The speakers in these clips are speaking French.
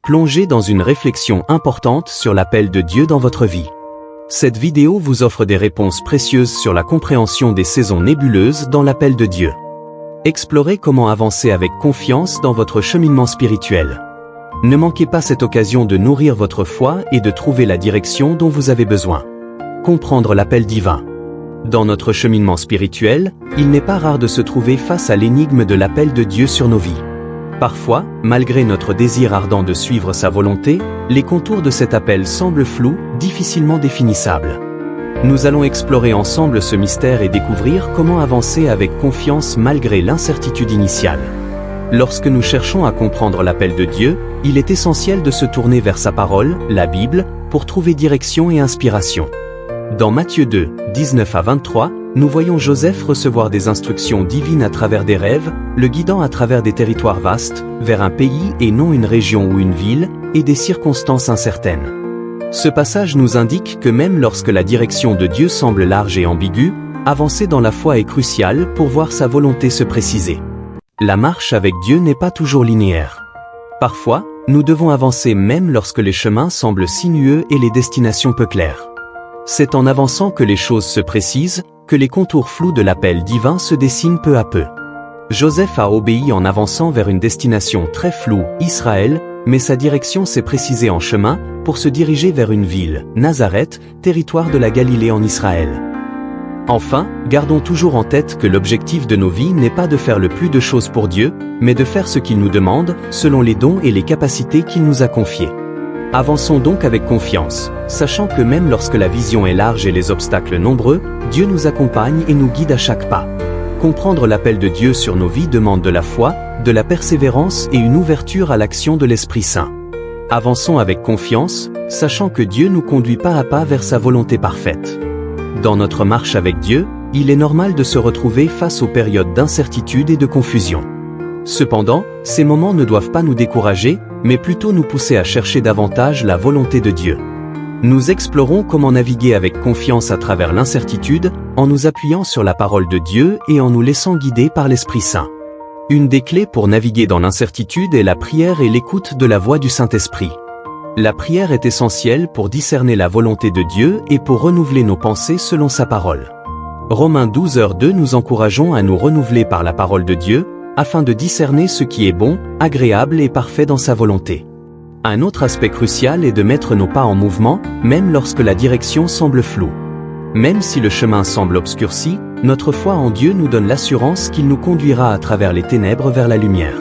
plongez dans une réflexion importante sur l'appel de Dieu dans votre vie. Cette vidéo vous offre des réponses précieuses sur la compréhension des saisons nébuleuses dans l'appel de Dieu. Explorez comment avancer avec confiance dans votre cheminement spirituel. Ne manquez pas cette occasion de nourrir votre foi et de trouver la direction dont vous avez besoin. Comprendre l'appel divin. Dans notre cheminement spirituel, il n'est pas rare de se trouver face à l'énigme de l'appel de Dieu sur nos vies. Parfois, malgré notre désir ardent de suivre sa volonté, les contours de cet appel semblent flous, difficilement définissables. Nous allons explorer ensemble ce mystère et découvrir comment avancer avec confiance malgré l'incertitude initiale. Lorsque nous cherchons à comprendre l'appel de Dieu, il est essentiel de se tourner vers sa parole, la Bible, pour trouver direction et inspiration. Dans Matthieu 2, 19 à 23, nous voyons Joseph recevoir des instructions divines à travers des rêves, le guidant à travers des territoires vastes, vers un pays et non une région ou une ville, et des circonstances incertaines. Ce passage nous indique que même lorsque la direction de Dieu semble large et ambiguë, avancer dans la foi est crucial pour voir sa volonté se préciser. La marche avec Dieu n'est pas toujours linéaire. Parfois, nous devons avancer même lorsque les chemins semblent sinueux et les destinations peu claires. C'est en avançant que les choses se précisent, que les contours flous de l'appel divin se dessinent peu à peu. Joseph a obéi en avançant vers une destination très floue, Israël, mais sa direction s'est précisée en chemin pour se diriger vers une ville, Nazareth, territoire de la Galilée en Israël. Enfin, gardons toujours en tête que l'objectif de nos vies n'est pas de faire le plus de choses pour Dieu, mais de faire ce qu'il nous demande, selon les dons et les capacités qu'il nous a confiés. Avançons donc avec confiance, sachant que même lorsque la vision est large et les obstacles nombreux, Dieu nous accompagne et nous guide à chaque pas. Comprendre l'appel de Dieu sur nos vies demande de la foi, de la persévérance et une ouverture à l'action de l'Esprit Saint. Avançons avec confiance, sachant que Dieu nous conduit pas à pas vers sa volonté parfaite. Dans notre marche avec Dieu, il est normal de se retrouver face aux périodes d'incertitude et de confusion. Cependant, ces moments ne doivent pas nous décourager, mais plutôt nous pousser à chercher davantage la volonté de Dieu. Nous explorons comment naviguer avec confiance à travers l'incertitude, en nous appuyant sur la parole de Dieu et en nous laissant guider par l'Esprit Saint. Une des clés pour naviguer dans l'incertitude est la prière et l'écoute de la voix du Saint-Esprit. La prière est essentielle pour discerner la volonté de Dieu et pour renouveler nos pensées selon sa parole. Romains 12:2 nous encourageons à nous renouveler par la parole de Dieu, afin de discerner ce qui est bon, agréable et parfait dans sa volonté. Un autre aspect crucial est de mettre nos pas en mouvement, même lorsque la direction semble floue. Même si le chemin semble obscurci, notre foi en Dieu nous donne l'assurance qu'il nous conduira à travers les ténèbres vers la lumière.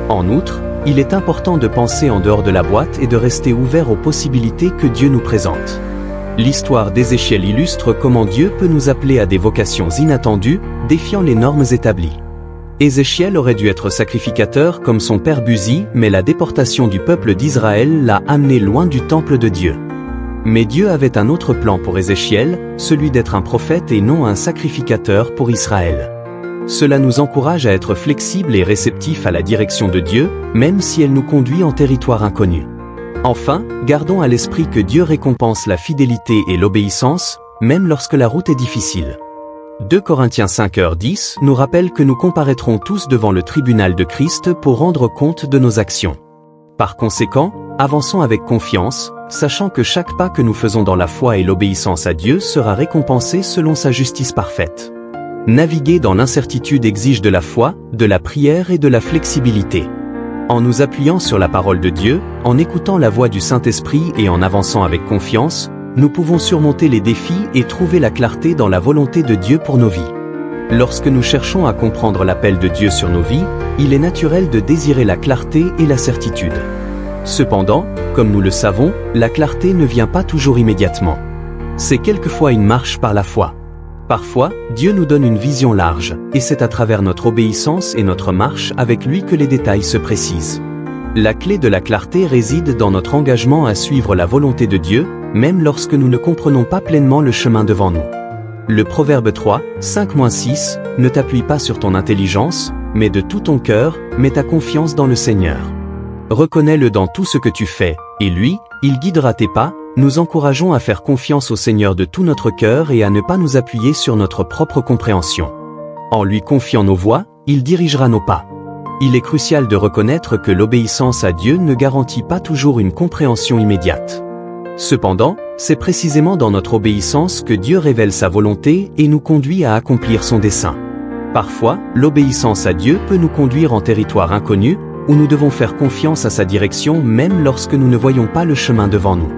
En outre, il est important de penser en dehors de la boîte et de rester ouvert aux possibilités que Dieu nous présente. L'histoire d'Ézéchiel illustre comment Dieu peut nous appeler à des vocations inattendues, défiant les normes établies. Ézéchiel aurait dû être sacrificateur comme son père Buzi, mais la déportation du peuple d'Israël l'a amené loin du temple de Dieu. Mais Dieu avait un autre plan pour Ézéchiel, celui d'être un prophète et non un sacrificateur pour Israël. Cela nous encourage à être flexibles et réceptifs à la direction de Dieu, même si elle nous conduit en territoire inconnu. Enfin, gardons à l'esprit que Dieu récompense la fidélité et l'obéissance, même lorsque la route est difficile. 2 Corinthiens 5:10 nous rappelle que nous comparaîtrons tous devant le tribunal de Christ pour rendre compte de nos actions. Par conséquent, avançons avec confiance, sachant que chaque pas que nous faisons dans la foi et l'obéissance à Dieu sera récompensé selon sa justice parfaite. Naviguer dans l'incertitude exige de la foi, de la prière et de la flexibilité. En nous appuyant sur la parole de Dieu, en écoutant la voix du Saint-Esprit et en avançant avec confiance, nous pouvons surmonter les défis et trouver la clarté dans la volonté de Dieu pour nos vies. Lorsque nous cherchons à comprendre l'appel de Dieu sur nos vies, il est naturel de désirer la clarté et la certitude. Cependant, comme nous le savons, la clarté ne vient pas toujours immédiatement. C'est quelquefois une marche par la foi. Parfois, Dieu nous donne une vision large, et c'est à travers notre obéissance et notre marche avec lui que les détails se précisent. La clé de la clarté réside dans notre engagement à suivre la volonté de Dieu, même lorsque nous ne comprenons pas pleinement le chemin devant nous. Le Proverbe 3, 5-6, ne t'appuie pas sur ton intelligence, mais de tout ton cœur, mets ta confiance dans le Seigneur. Reconnais-le dans tout ce que tu fais, et lui, il guidera tes pas. Nous encourageons à faire confiance au Seigneur de tout notre cœur et à ne pas nous appuyer sur notre propre compréhension. En lui confiant nos voies, il dirigera nos pas. Il est crucial de reconnaître que l'obéissance à Dieu ne garantit pas toujours une compréhension immédiate. Cependant, c'est précisément dans notre obéissance que Dieu révèle sa volonté et nous conduit à accomplir son dessein. Parfois, l'obéissance à Dieu peut nous conduire en territoire inconnu, où nous devons faire confiance à sa direction même lorsque nous ne voyons pas le chemin devant nous.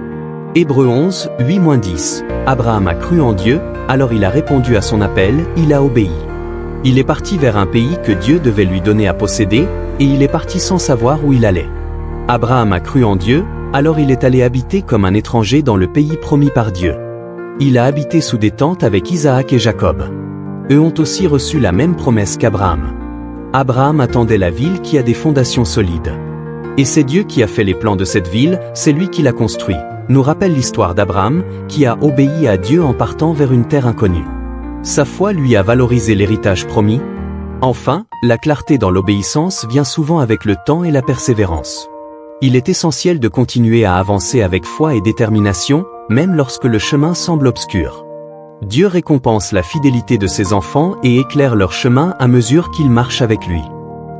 Hébreux 11, 8-10. Abraham a cru en Dieu, alors il a répondu à son appel, il a obéi. Il est parti vers un pays que Dieu devait lui donner à posséder, et il est parti sans savoir où il allait. Abraham a cru en Dieu, alors il est allé habiter comme un étranger dans le pays promis par Dieu. Il a habité sous des tentes avec Isaac et Jacob. Eux ont aussi reçu la même promesse qu'Abraham. Abraham attendait la ville qui a des fondations solides. Et c'est Dieu qui a fait les plans de cette ville, c'est lui qui l'a construit, nous rappelle l'histoire d'Abraham, qui a obéi à Dieu en partant vers une terre inconnue. Sa foi lui a valorisé l'héritage promis. Enfin, la clarté dans l'obéissance vient souvent avec le temps et la persévérance. Il est essentiel de continuer à avancer avec foi et détermination, même lorsque le chemin semble obscur. Dieu récompense la fidélité de ses enfants et éclaire leur chemin à mesure qu'ils marchent avec lui.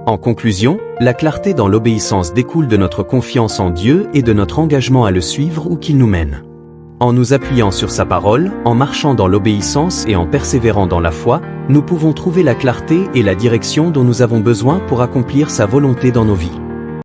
En conclusion, la clarté dans l'obéissance découle de notre confiance en Dieu et de notre engagement à le suivre où qu'il nous mène. En nous appuyant sur sa parole, en marchant dans l'obéissance et en persévérant dans la foi, nous pouvons trouver la clarté et la direction dont nous avons besoin pour accomplir sa volonté dans nos vies.